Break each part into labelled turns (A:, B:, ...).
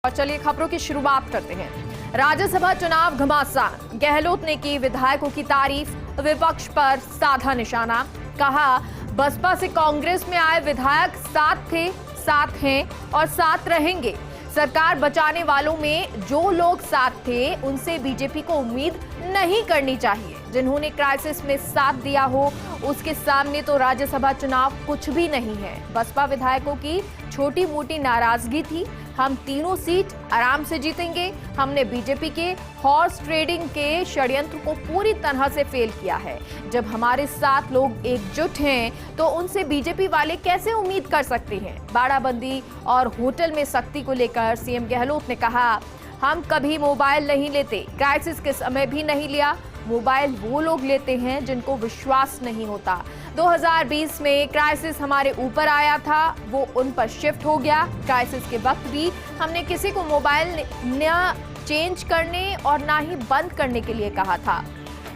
A: और चलिए खबरों की शुरुआत करते हैं। राज्यसभा चुनाव घमासान, गहलोत ने की विधायकों की तारीफ, विपक्ष पर साधा निशाना। कहा बसपा से कांग्रेस में आए विधायक साथ थे, साथ हैं और साथ रहेंगे। सरकार बचाने वालों में जो लोग साथ थे उनसे बीजेपी को उम्मीद नहीं करनी चाहिए। जिन्होंने क्राइसिस में साथ दिया हो उसके सामने तो राज्यसभा चुनाव कुछ भी नहीं है। बसपा विधायकों की छोटी मोटी नाराजगी थी। हम तीनों सीट आराम से जीतेंगे। हमने बीजेपी के हॉर्स ट्रेडिंग के षड्यंत्र को पूरी तरह से फेल किया है। जब हमारे साथ लोग एकजुट हैं तो उनसे बीजेपी वाले कैसे उम्मीद कर सकते हैं। बाड़ाबंदी और होटल में सख्ती को लेकर सीएम गहलोत ने कहा, हम कभी मोबाइल नहीं लेते, क्राइसिस के समय भी नहीं लिया। मोबाइल वो लोग लेते हैं जिनको विश्वास नहीं होता। 2020 में क्राइसिस हमारे ऊपर आया था, वो उन पर शिफ्ट हो गया। क्राइसिस के वक्त भी हमने किसी को मोबाइल न चेंज करने और ना ही बंद करने के लिए कहा था।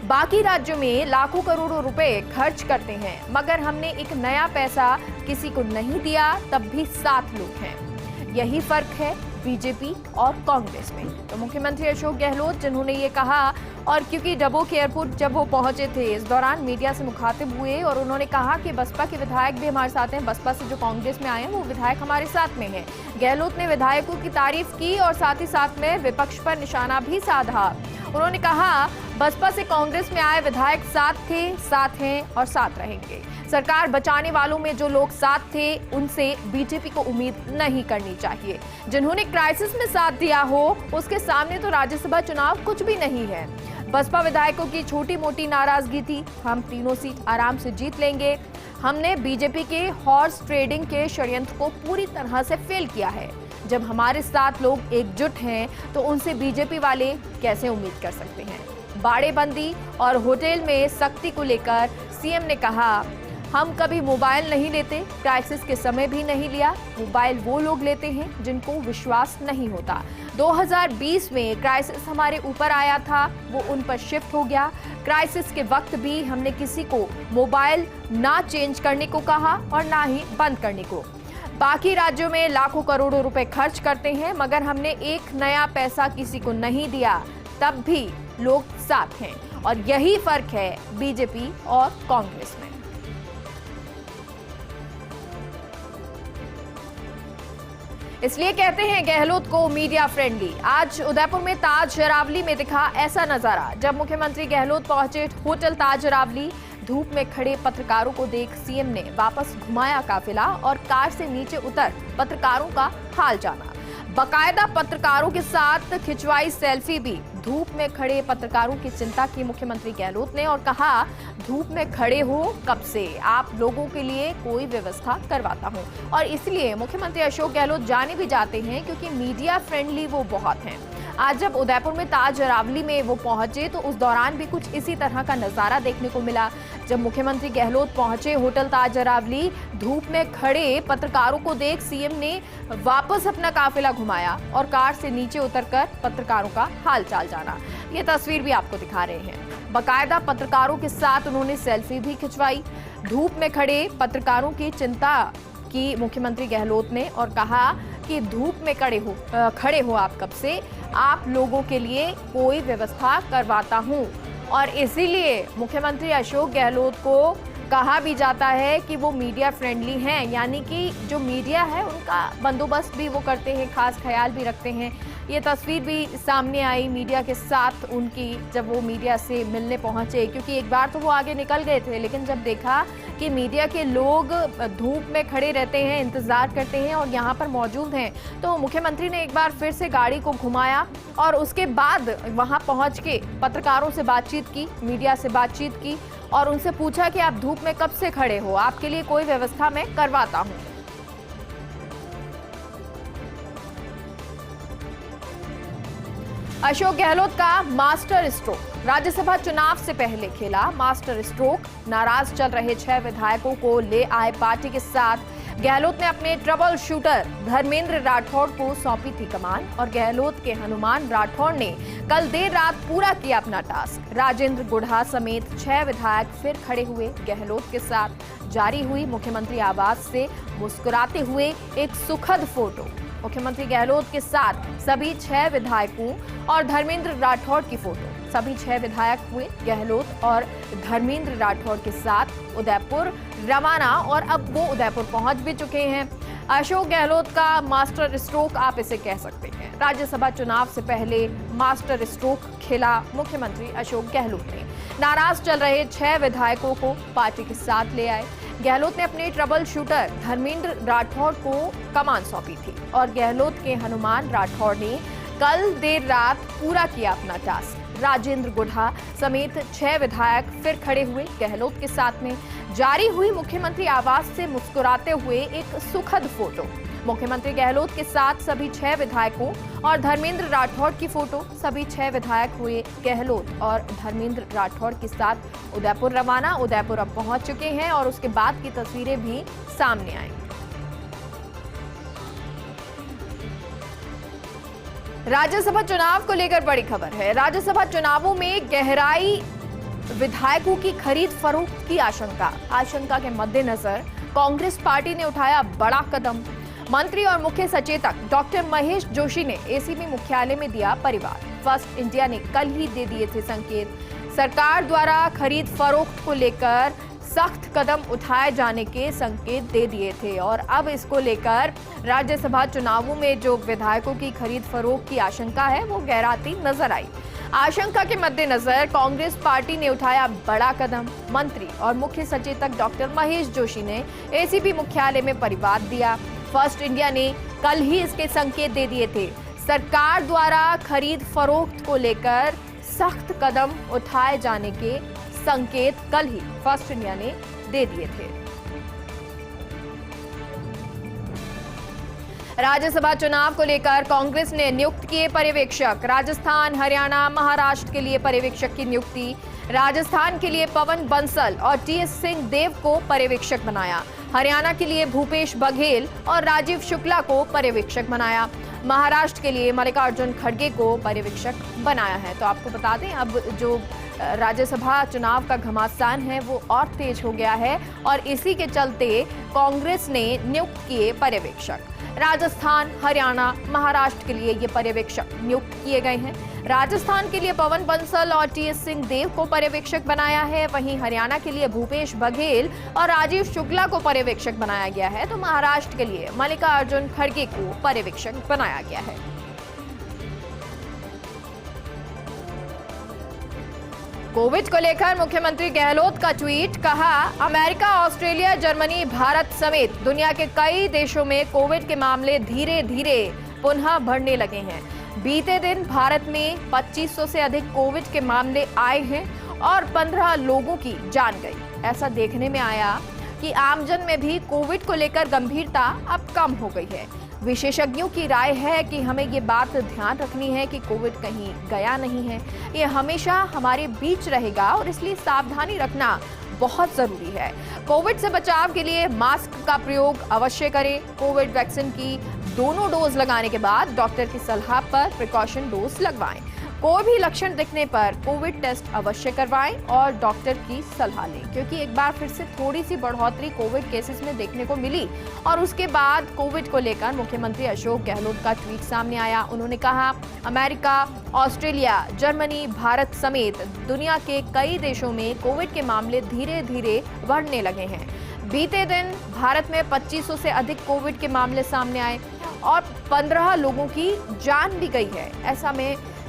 A: बाकी राज्यों में लाखों करोड़ों रुपए खर्च करते हैं, मगर हमने एक नया पैसा किसी को नहीं दिया, तब भी साथ लोग हैं। यही फर्क है बीजेपी और कांग्रेस में। तो मुख्यमंत्री अशोक गहलोत जिन्होंने ये कहा, और क्योंकि डबोक एयरपोर्ट जब वो पहुंचे थे इस दौरान मीडिया से मुखातिब हुए और उन्होंने कहा कि बसपा के विधायक भी हमारे साथ हैं, बसपा से जो कांग्रेस में आए हैं वो विधायक हमारे साथ में हैं। गहलोत ने विधायकों की तारीफ की और साथ ही साथ में विपक्ष पर निशाना भी साधा। उन्होंने कहा बसपा से कांग्रेस में आए विधायक साथ थे, साथ हैं और साथ रहेंगे। सरकार बचाने वालों में जो लोग साथ थे उनसे बीजेपी को उम्मीद नहीं करनी चाहिए। जिन्होंने क्राइसिस में साथ दिया हो उसके सामने तो राज्यसभा चुनाव कुछ भी नहीं है। बसपा विधायकों की छोटी मोटी नाराजगी थी। हम तीनों सीट आराम से जीत लेंगे। हमने बीजेपी के हॉर्स ट्रेडिंग के षड्यंत्र को पूरी तरह से फेल किया है। जब हमारे साथ लोग एकजुट हैं तो उनसे बीजेपी वाले कैसे उम्मीद कर सकते हैं। बाड़ेबंदी और होटल में सख्ती को लेकर सीएम ने कहा, हम कभी मोबाइल नहीं लेते, क्राइसिस के समय भी नहीं लिया। मोबाइल वो लोग लेते हैं जिनको विश्वास नहीं होता। 2020 में क्राइसिस हमारे ऊपर आया था, वो उन पर शिफ्ट हो गया। क्राइसिस के वक्त भी हमने किसी को मोबाइल ना चेंज करने को कहा और ना ही बंद करने को। बाकी राज्यों में लाखों करोड़ों रुपए खर्च करते हैं, मगर हमने एक नया पैसा किसी को नहीं दिया, तब भी लोग साथ हैं। और यही फर्क है बीजेपी और कांग्रेस में। इसलिए कहते हैं गहलोत को मीडिया फ्रेंडली। आज उदयपुर में ताज अरावली में दिखा ऐसा नजारा। जब मुख्यमंत्री गहलोत पहुंचे होटल ताज अरावली, धूप में खड़े पत्रकारों को देख सीएम ने वापस घुमाया काफिला और कार से नीचे उतर पत्रकारों का हाल जाना। बाकायदा पत्रकारों के साथ खिंचवाई सेल्फी भी। धूप में खड़े पत्रकारों की चिंता की मुख्यमंत्री गहलोत ने और कहा, धूप में खड़े हो कब से, आप लोगों के लिए कोई व्यवस्था करवाता हूं। और इसलिए मुख्यमंत्री अशोक गहलोत जाने भी जाते हैं क्योंकि मीडिया फ्रेंडली वो बहुत हैं। आज जब उदयपुर में ताज अरावली में वो पहुंचे तो उस दौरान भी कुछ इसी तरह का नजारा देखने को मिला। जब मुख्यमंत्री गहलोत पहुंचे होटल ताज अरावली, धूप में खड़े पत्रकारों को देख सीएम ने वापस अपना काफिला घुमाया और कार से नीचे उतरकर पत्रकारों का हालचाल जाना। ये तस्वीर भी आपको दिखा रहे हैं। बाकायदा पत्रकारों के साथ उन्होंने सेल्फी भी खिंचवाई। धूप में खड़े पत्रकारों की चिंता की मुख्यमंत्री गहलोत ने और कहा कि धूप में खड़े हो आप कब से, आप लोगों के लिए कोई व्यवस्था करवाता हूं। और इसीलिए मुख्यमंत्री अशोक गहलोत को कहा भी जाता है कि वो मीडिया फ्रेंडली हैं, यानी कि जो मीडिया है उनका बंदोबस्त भी वो करते हैं, खास ख्याल भी रखते हैं। ये तस्वीर भी सामने आई मीडिया के साथ उनकी, जब वो मीडिया से मिलने पहुंचे। क्योंकि एक बार तो वो आगे निकल गए थे, लेकिन जब देखा कि मीडिया के लोग धूप में खड़े रहते हैं, इंतजार करते हैं और यहाँ पर मौजूद हैं, तो मुख्यमंत्री ने एक बार फिर से गाड़ी को घुमाया और उसके बाद वहाँ पहुँच के पत्रकारों से बातचीत की, मीडिया से बातचीत की और उनसे पूछा कि आप धूप में कब से खड़े हो, आपके लिए कोई व्यवस्था मैं करवाता हूँ। अशोक गहलोत का मास्टर स्ट्रोक, राज्यसभा चुनाव से पहले खेला मास्टर स्ट्रोक। नाराज चल रहे 6 विधायकों को ले आए पार्टी के साथ। गहलोत ने अपने ट्रबल शूटर धर्मेंद्र राठौड़ को सौंपी थी कमान और गहलोत के हनुमान राठौड़ ने कल देर रात पूरा किया अपना टास्क। राजेंद्र गुढ़ा समेत 6 विधायक फिर खड़े हुए गहलोत के साथ। जारी हुई मुख्यमंत्री आवास से मुस्कुराते हुए एक सुखद फोटो। मुख्यमंत्री गहलोत के साथ सभी 6 विधायकों और धर्मेंद्र राठौड़ की फोटो। सभी 6 विधायक हुए गहलोत और धर्मेंद्र राठौड़ के साथ उदयपुर रवाना और अब वो उदयपुर पहुंच भी चुके हैं। अशोक गहलोत का मास्टर स्ट्रोक आप इसे कह सकते हैं। राज्यसभा चुनाव से पहले मास्टर स्ट्रोक खेला मुख्यमंत्री अशोक गहलोत ने। नाराज चल रहे 6 विधायकों को पार्टी के साथ ले आए। गहलोत ने अपने ट्रबल शूटर धर्मेंद्र राठौड़ को कमान सौंपी थी और गहलोत के हनुमान राठौड़ ने कल देर रात पूरा किया अपना टास्क। राजेंद्र गुढ़ा समेत 6 विधायक फिर खड़े हुए गहलोत के साथ में। जारी हुई मुख्यमंत्री आवास से मुस्कुराते हुए एक सुखद फोटो। मुख्यमंत्री गहलोत के साथ सभी 6 विधायकों और धर्मेंद्र राठौड़ की फोटो। सभी 6 विधायक हुए गहलोत और धर्मेंद्र राठौड़ के साथ उदयपुर रवाना। उदयपुर अब पहुंच चुके हैं और उसके बाद की तस्वीरें भी सामने आई। राज्यसभा चुनाव को लेकर बड़ी खबर है। राज्यसभा चुनावों में गहराई विधायकों की खरीद फरोख्त की आशंका के मद्देनजर कांग्रेस पार्टी ने उठाया बड़ा कदम। मंत्री और मुख्य सचेतक डॉक्टर महेश जोशी ने एसीबी मुख्यालय में दिया परिवार। फर्स्ट इंडिया ने कल ही दे दिए थे संकेत। सरकार द्वारा खरीद फरोख्त को लेकर सख्त कदम उठाए जाने के संकेत दे दिए थे और अब इसको लेकर राज्यसभा चुनावों में जो विधायकों की खरीद फरोख्त की आशंका है वो गहराती नजर आई। आशंका के मद्देनजर कांग्रेस पार्टी ने उठाया बड़ा कदम। मंत्री और मुख्य सचेतक डॉक्टर महेश जोशी ने एसीबी मुख्यालय में परिवाद दिया। फर्स्ट इंडिया ने कल ही इसके संकेत दे दिए थे। सरकार द्वारा खरीद फरोख्त को लेकर सख्त कदम उठाए जाने के संकेत कल ही फर्स्ट इंडिया ने दे दिए थे। राज्यसभा चुनाव को लेकर कांग्रेस ने नियुक्त किए पर्यवेक्षक। राजस्थान, हरियाणा, महाराष्ट्र के लिए पर्यवेक्षक की नियुक्ति। राजस्थान के लिए पवन बंसल और टीएस सिंह देव को पर्यवेक्षक बनाया। हरियाणा के लिए भूपेश बघेल और राजीव शुक्ला को पर्यवेक्षक बनाया। महाराष्ट्र के लिए मल्लिकार्जुन खड़गे को पर्यवेक्षक बनाया है। तो आपको बता दें अब जो राज्यसभा चुनाव का घमासान है वो और तेज हो गया है और इसी के चलते कांग्रेस ने नियुक्त किए पर्यवेक्षक। राजस्थान, हरियाणा, महाराष्ट्र के लिए ये पर्यवेक्षक नियुक्त किए गए हैं। राजस्थान के लिए पवन बंसल और टीएस सिंह देव को पर्यवेक्षक बनाया है। वहीं हरियाणा के लिए भूपेश बघेल और राजीव शुक्ला को पर्यवेक्षक बनाया गया है। तो महाराष्ट्र के लिए मल्लिकार्जुन खड़गे को पर्यवेक्षक बनाया गया है। कोविड को लेकर मुख्यमंत्री गहलोत का ट्वीट। कहा, अमेरिका, ऑस्ट्रेलिया, जर्मनी, भारत समेत दुनिया के कई देशों में कोविड के मामले धीरे धीरे पुनः बढ़ने लगे हैं। बीते दिन भारत में 2500 से अधिक कोविड के मामले आए हैं और 15 लोगों की जान गई। ऐसा देखने में आया कि आमजन में भी कोविड को लेकर गंभीरता अब कम हो गई है। विशेषज्ञों की राय है कि हमें ये बात ध्यान रखनी है कि कोविड कहीं गया नहीं है, ये हमेशा हमारे बीच रहेगा और इसलिए सावधानी रखना बहुत जरूरी है। कोविड से बचाव के लिए मास्क का प्रयोग अवश्य करें। कोविड वैक्सीन की दोनों डोज लगाने के बाद डॉक्टर की सलाह पर प्रिकॉशन डोज लगवाएं। कोई भी लक्षण दिखने पर कोविड टेस्ट अवश्य करवाएं और डॉक्टर की सलाह लें, क्योंकि एक बार फिर से थोड़ी सी बढ़ोतरी कोविड केसेस में देखने को मिली और उसके बाद कोविड को लेकर मुख्यमंत्री अशोक गहलोत का ट्वीट सामने आया। उन्होंने कहा, अमेरिका, ऑस्ट्रेलिया, जर्मनी, भारत समेत दुनिया के कई देशों में कोविड के मामले धीरे धीरे बढ़ने लगे हैं। बीते दिन भारत में 2500 से अधिक कोविड के मामले सामने आए और 15 लोगों की जान भी गई है।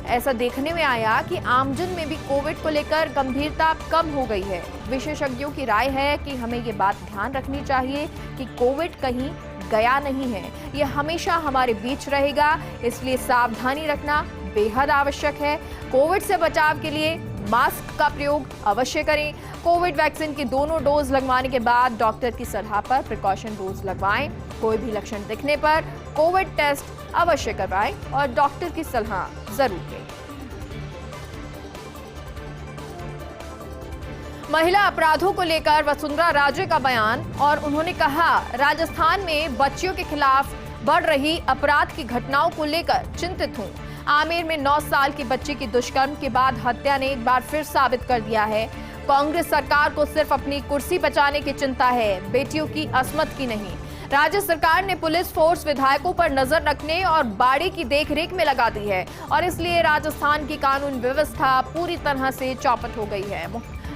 A: ऐसा देखने में आया कि आमजन में भी कोविड को लेकर गंभीरता कम हो गई है। विशेषज्ञों की राय है कि हमें ये बात ध्यान रखनी चाहिए कि कोविड कहीं गया नहीं है, ये हमेशा हमारे बीच रहेगा, इसलिए सावधानी रखना बेहद आवश्यक है। कोविड से बचाव के लिए मास्क का प्रयोग अवश्य करें। कोविड वैक्सीन की दोनों डोज लगवाने के बाद डॉक्टर की सलाह पर प्रिकॉशन डोज लगवाएं। कोई भी लक्षण दिखने पर कोविड टेस्ट अवश्य करवाएं और डॉक्टर की सलाह जरूर लें। महिला अपराधों को लेकर वसुंधरा राजे का बयान और उन्होंने कहा, राजस्थान में बच्चियों के खिलाफ बढ़ रही अपराध की घटनाओं को लेकर चिंतित हूं। आमेर में 9 साल की बच्ची की दुष्कर्म के बाद हत्या ने एक बार फिर साबित कर दिया है, कांग्रेस सरकार को सिर्फ अपनी कुर्सी बचाने की चिंता है, बेटियों की असमत की नहीं। राज्य सरकार ने पुलिस फोर्स विधायकों पर नजर रखने और बाड़े की देखरेख में लगा दी है और इसलिए राजस्थान की कानून व्यवस्था पूरी तरह से चौपट हो गई है।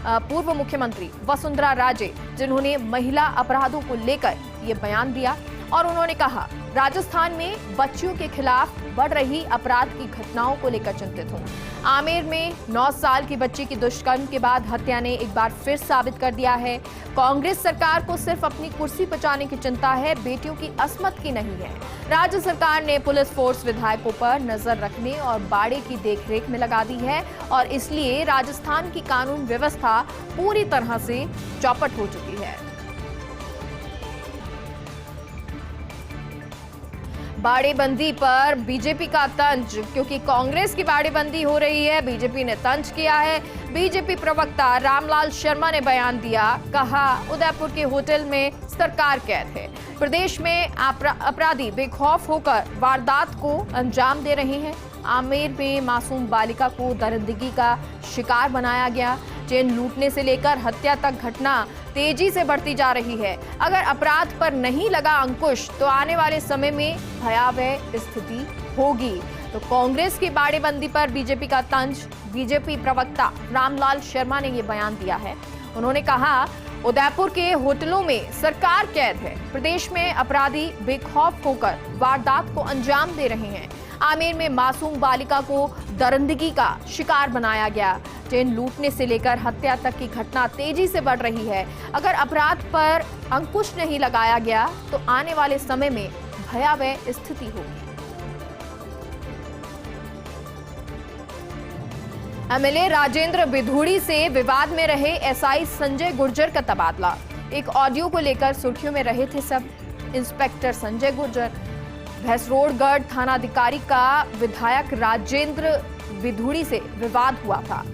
A: पूर्व मुख्यमंत्री वसुंधरा राजे, जिन्होंने महिला अपराधों को लेकर ये बयान दिया और उन्होंने कहा, राजस्थान में बच्चियों के खिलाफ बढ़ रही अपराध की घटनाओं को लेकर चिंतित हूं। आमेर में 9 साल की बच्ची की दुष्कर्म के बाद हत्या ने एक बार फिर साबित कर दिया है, कांग्रेस सरकार को सिर्फ अपनी कुर्सी बचाने की चिंता है, बेटियों की असमत की नहीं है। राज्य सरकार ने पुलिस फोर्स विधायकों पर नजर रखने और बाड़े की देखरेख में लगा दी है और इसलिए राजस्थान की कानून व्यवस्था पूरी तरह से चौपट हो चुकी है। बाड़ेबंदी पर बीजेपी का तंज, क्योंकि कांग्रेस की बाड़ेबंदी हो रही है, बीजेपी ने तंज किया है। बीजेपी प्रवक्ता रामलाल शर्मा ने बयान दिया, कहा उदयपुर के होटल में सरकार कैद है। प्रदेश में अपराधी बेखौफ होकर वारदात को अंजाम दे रहे हैं। आमेर में मासूम बालिका को दरिंदगी का शिकार बनाया गया। चेन लूटने से लेकर हत्या तक घटना तेजी से बढ़ती जा रही है। अगर अपराध पर नहीं लगा अंकुश तो आने वाले समय में भयावह स्थिति होगी। तो कांग्रेस की बाड़ेबंदी पर बीजेपी का तंज, बीजेपी प्रवक्ता रामलाल शर्मा ने ये बयान दिया है। उन्होंने कहा, उदयपुर के होटलों में सरकार कैद है। प्रदेश में अपराधी बेखौफ होकर वारदात को अंजाम दे रहे हैं। आमेर में मासूम बालिका को दरिंदगी का शिकार बनाया गया। चेन लूटने से लेकर हत्या तक की घटना तेजी से बढ़ रही है। अगर अपराध पर अंकुश नहीं लगाया गया तो आने वाले समय में भयावह स्थिति होगी। एमएलए राजेंद्र बिधूड़ी से विवाद में रहे एसआई संजय गुर्जर का तबादला। एक ऑडियो को लेकर सुर्खियों में रहे थे सब। इंस्पेक्टर संजय गुर्जर, भैंसरोडगढ़ थानाधिकारी का विधायक राजेंद्र बिधूड़ी से विवाद हुआ था।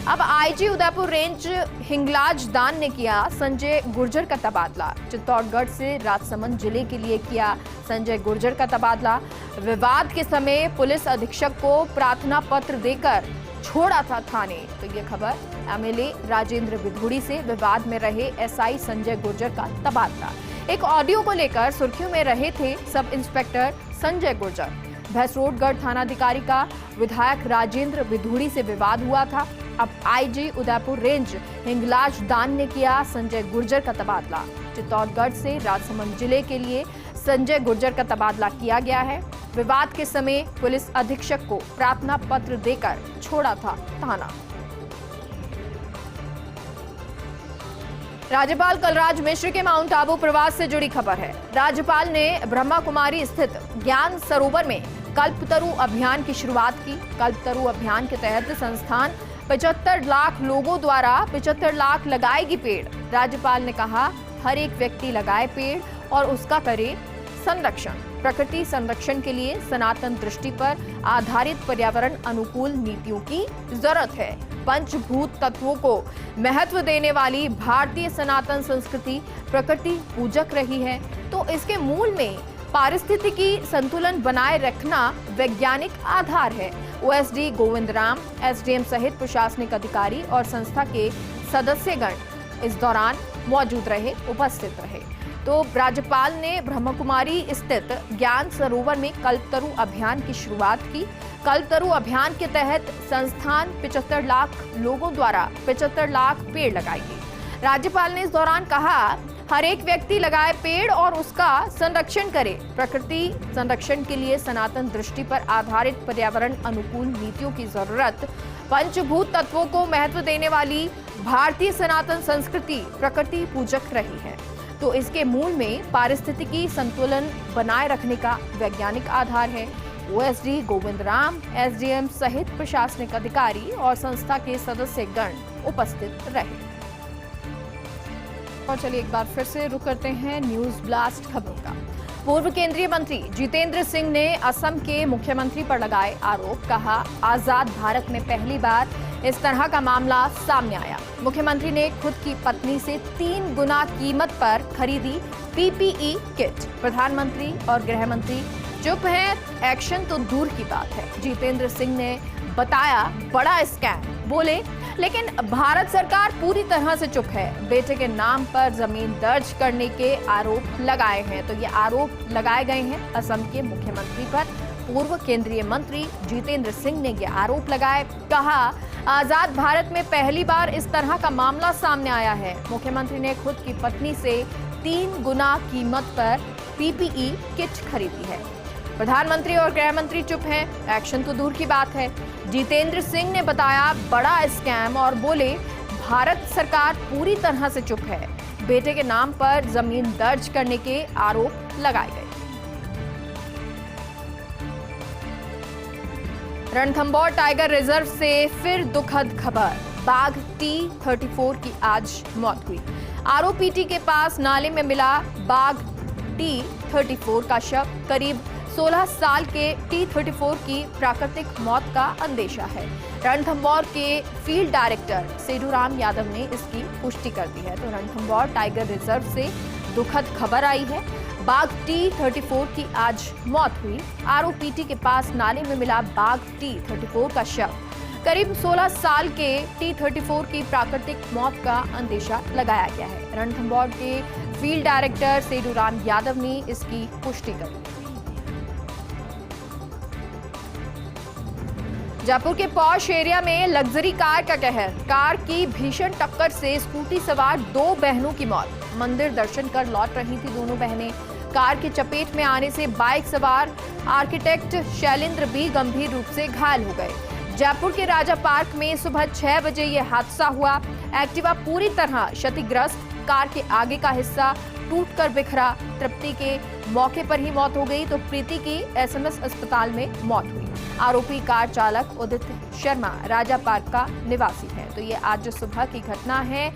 A: अब आईजी उदयपुर रेंज हिंगलाज दान ने किया संजय गुर्जर का तबादला। चित्तौड़गढ़ से राजसमंद जिले के लिए किया संजय गुर्जर का तबादला। विवाद के समय पुलिस अधीक्षक को प्रार्थना पत्र देकर छोड़ा था थाने। तो ये खबर, एमएलए राजेंद्र बिधूड़ी से विवाद में रहे एसआई संजय गुर्जर का तबादला। एक ऑडियो को लेकर सुर्खियों में रहे थे सब इंस्पेक्टर संजय गुर्जर। भैंसरोडगढ़ थानाधिकारी का विधायक राजेंद्र बिधूड़ी से विवाद हुआ था। अब आईजी उदयपुर रेंज हिंगलाज दान ने किया संजय गुर्जर का तबादला। चित्तौड़गढ़ से राजसमंद जिले के लिए संजय गुर्जर का तबादला किया गया है। विवाद के समय पुलिस अधीक्षक को प्रार्थना पत्र देकर छोड़ा था थाना। राज्यपाल कलराज मिश्र के माउंट आबू प्रवास से जुड़ी खबर है। राज्यपाल ने ब्रह्मा कुमारी स्थित ज्ञान सरोवर में कल्पतरु अभियान की शुरुआत की। कल्पतरु अभियान के तहत संस्थान 75 लाख लोगों द्वारा 75 लाख लगाएगी पेड़। राज्यपाल ने कहा, हर एक व्यक्ति लगाए पेड़ और उसका करे संरक्षण। प्रकृति संरक्षण के लिए सनातन दृष्टि पर आधारित पर्यावरण अनुकूल नीतियों की जरूरत है। पंचभूत तत्वों को महत्व देने वाली भारतीय सनातन संस्कृति प्रकृति पूजक रही है, तो इसके मूल में पारिस्थितिकी संतुलन बनाए रखना वैज्ञानिक आधार है। ओएसडी गोविंद राम, एसडीएम सहित प्रशासनिक अधिकारी और संस्था के सदस्यगण इस दौरान मौजूद रहे, उपस्थित रहे। तो राज्यपाल ने ब्रह्मकुमारी स्थित ज्ञान सरोवर में कल्पतरु अभियान की शुरुआत की। कल्पतरु अभियान के तहत संस्थान 75 लाख लोगों द्वारा 75 लाख पेड़ लगाएगी। राज्यपाल ने इस दौरान कहा, हर एक व्यक्ति लगाए पेड़ और उसका संरक्षण करे। प्रकृति संरक्षण के लिए सनातन दृष्टि पर आधारित पर्यावरण अनुकूल नीतियों की जरूरत। पंचभूत तत्वों को महत्व देने वाली भारतीय सनातन संस्कृति प्रकृति पूजक रही है, तो इसके मूल में पारिस्थितिकी संतुलन बनाए रखने का वैज्ञानिक आधार है। ओएसडी गोविंद राम, एसडीएम सहित प्रशासनिक अधिकारी और संस्था के सदस्यगण उपस्थित रहे। और चलिए एक बार फिर से रुक करते हैं न्यूज ब्लास्ट खबरों का। पूर्व केंद्रीय मंत्री जितेंद्र सिंह ने असम के मुख्यमंत्री पर लगाए आरोप। कहा, आजाद भारत में पहली बार इस तरह का मामला सामने आया। मुख्यमंत्री ने खुद की पत्नी से 3 गुना कीमत पर खरीदी पीपीई किट। प्रधानमंत्री और गृह मंत्री चुप हैं, एक्शन तो दूर की बात है। जितेंद्र सिंह ने बताया बड़ा स्कैम, बोले लेकिन भारत सरकार पूरी तरह से चुप है। बेटे के नाम पर जमीन दर्ज करने के आरोप लगाए हैं। तो ये आरोप लगाए गए हैं असम के मुख्यमंत्री पर। पूर्व केंद्रीय मंत्री जितेंद्र सिंह ने ये आरोप लगाए। कहा आजाद भारत में पहली बार इस तरह का मामला सामने आया है। मुख्यमंत्री ने खुद की पत्नी से 3 गुना कीमत पर पीपीई किट खरीदी है। प्रधानमंत्री और गृह मंत्री चुप हैं, एक्शन तो दूर की बात है। जितेंद्र सिंह ने बताया बड़ा स्कैम और बोले भारत सरकार पूरी तरह से चुप है। बेटे के नाम पर जमीन दर्ज करने के आरोप लगाए गए। रणथंभौर टाइगर रिजर्व से फिर दुखद खबर, बाघ T34 की आज मौत हुई। आरओपीटी के पास नाले में मिला बाघ T34 का शव। करीब 16 साल के T34 की प्राकृतिक मौत का अंदेशा है। रणथंभौर के फील्ड डायरेक्टर सेडूराम यादव ने इसकी पुष्टि कर दी है। तो रणथंभौर टाइगर रिजर्व से दुखद खबर आई है। बाघ T34 की आज मौत हुई। आरओपीटी के पास नाले में मिला बाघ T34 का शव। करीब 16 साल के T34 की प्राकृतिक मौत का अंदेशा लगाया गया है। रणथंभौर के फील्ड डायरेक्टर सेडूराम यादव ने इसकी पुष्टि करी। जयपुर के पॉश एरिया में लग्जरी कार का कहर। कार की भीषण टक्कर से स्कूटी सवार 2 बहनों की मौत। मंदिर दर्शन कर लौट रही थी दोनों बहनें। कार की चपेट में आने से बाइक सवार आर्किटेक्ट शैलेंद्र भी गंभीर रूप से घायल हो गए। जयपुर के राजा पार्क में सुबह 6 बजे यह हादसा हुआ। एक्टिवा पूरी तरह क्षतिग्रस्त, कार के आगे का हिस्सा टूटकर बिखरा। तृप्ति के मौके पर ही मौत हो गई तो प्रीति की एसएमएस अस्पताल में मौत हुई। आरोपी कार चालक उदित शर्मा राजा पार्क का निवासी है। तो ये आज सुबह की घटना है।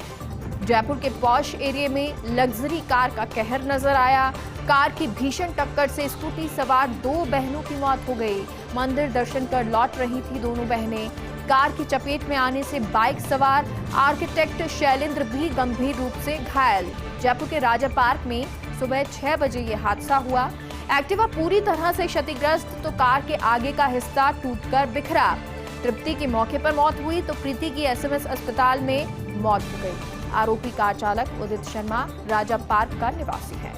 A: जयपुर के पॉश एरिया में लग्जरी कार का कहर नजर आया। कार की भीषण टक्कर से स्कूटी सवार 2 बहनों की मौत हो गई। मंदिर दर्शन कर लौट रही थी दोनों बहनें। कार की चपेट में आने से बाइक सवार आर्किटेक्ट शैलेंद्र भी गंभीर रूप से घायल। जयपुर के राजा पार्क में सुबह 6 बजे ये हादसा हुआ। एक्टिवा पूरी तरह से क्षतिग्रस्त तो कार के आगे का हिस्सा टूटकर बिखरा। तृप्ति की मौके पर मौत हुई तो प्रीति की एसएमएस अस्पताल में मौत हो गई। आरोपी कार चालक उदित शर्मा राजा पार्क का निवासी है।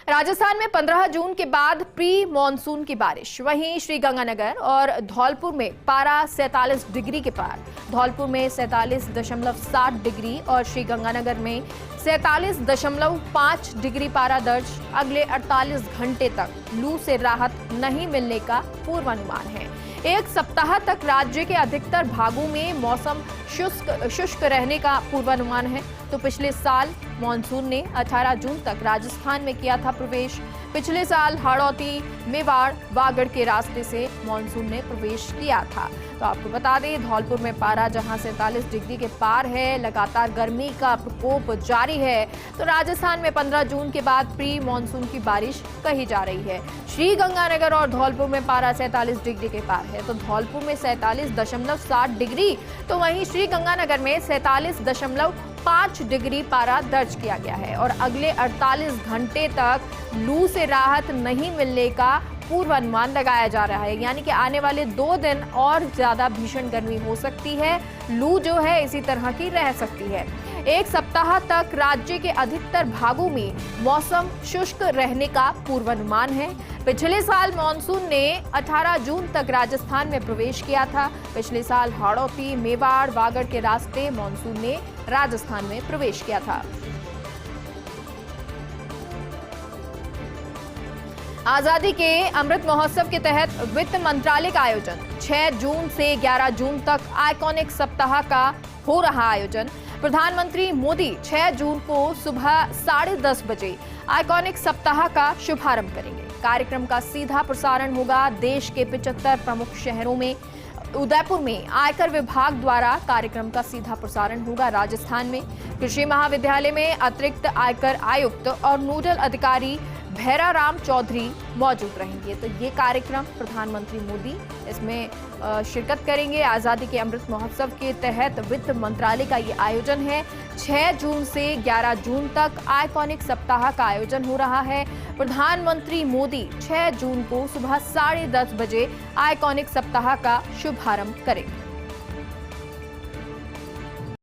A: राजस्थान में 15 जून के बाद प्री मॉनसून की बारिश। वहीं श्रीगंगानगर और धौलपुर में पारा 47 डिग्री के पार। धौलपुर में 47.7 डिग्री और श्रीगंगानगर में 47.5 डिग्री पारा दर्ज। अगले 48 घंटे तक लू से राहत नहीं मिलने का पूर्वानुमान है। एक सप्ताह तक राज्य के अधिकतर भागों में मौसम शुष्क रहने का पूर्वानुमान है। तो पिछले साल मॉनसून ने 18 जून तक राजस्थान में किया था प्रवेश। पिछले साल हाड़ौती, मेवाड़, वागड़ के रास्ते से मॉनसून ने प्रवेश किया था। तो आपको बता दें धौलपुर में पारा जहां 47 डिग्री के पार है, लगातार गर्मी का प्रकोप जारी है। तो राजस्थान में 15 जून के बाद प्री मॉनसून की बारिश कही जा रही है। श्रीगंगानगर और धौलपुर में पारा 47 डिग्री के पार है। तो धौलपुर में 47.7 डिग्री तो वहीं श्रीगंगानगर में 47.5 डिग्री पारा दर्ज किया गया है। और अगले 48 घंटे तक लू से राहत नहीं मिलने का पूर्वानुमान लगाया जा रहा है। यानी कि आने वाले 2 दिन और ज्यादा भीषण गर्मी हो सकती है। लू जो है इसी तरह की रह सकती है। एक सप्ताह तक राज्य के अधिकतर भागों में मौसम शुष्क रहने का पूर्वानुमान है। पिछले साल मॉनसून ने 18 जून तक राजस्थान में प्रवेश किया था। पिछले साल हाड़ौती, मेवाड़, वागड़ के रास्ते मॉनसून ने राजस्थान में प्रवेश किया था। आजादी के अमृत महोत्सव के तहत वित्त मंत्रालय का आयोजन। 6 जून से 11 जून तक आइकॉनिक सप्ताह का हो रहा आयोजन। प्रधानमंत्री मोदी 6 जून को सुबह 10:30 बजे आइकॉनिक सप्ताह का शुभारंभ करेंगे। कार्यक्रम का सीधा प्रसारण होगा देश के 75 प्रमुख शहरों में। उदयपुर में आयकर विभाग द्वारा कार्यक्रम का सीधा प्रसारण होगा। राजस्थान में कृषि महाविद्यालय में अतिरिक्त आयकर आयुक्त और नोडल अधिकारी भैराराम चौधरी मौजूद रहेंगे। तो ये कार्यक्रम प्रधानमंत्री मोदी इसमें शिरकत करेंगे। आजादी के अमृत महोत्सव के तहत वित्त मंत्रालय का ये आयोजन है। 6 जून से 11 जून तक आइकॉनिक सप्ताह का आयोजन हो रहा है। प्रधानमंत्री मोदी 6 जून को सुबह 10:30 बजे आइकॉनिक सप्ताह का शुभारंभ करेंगे।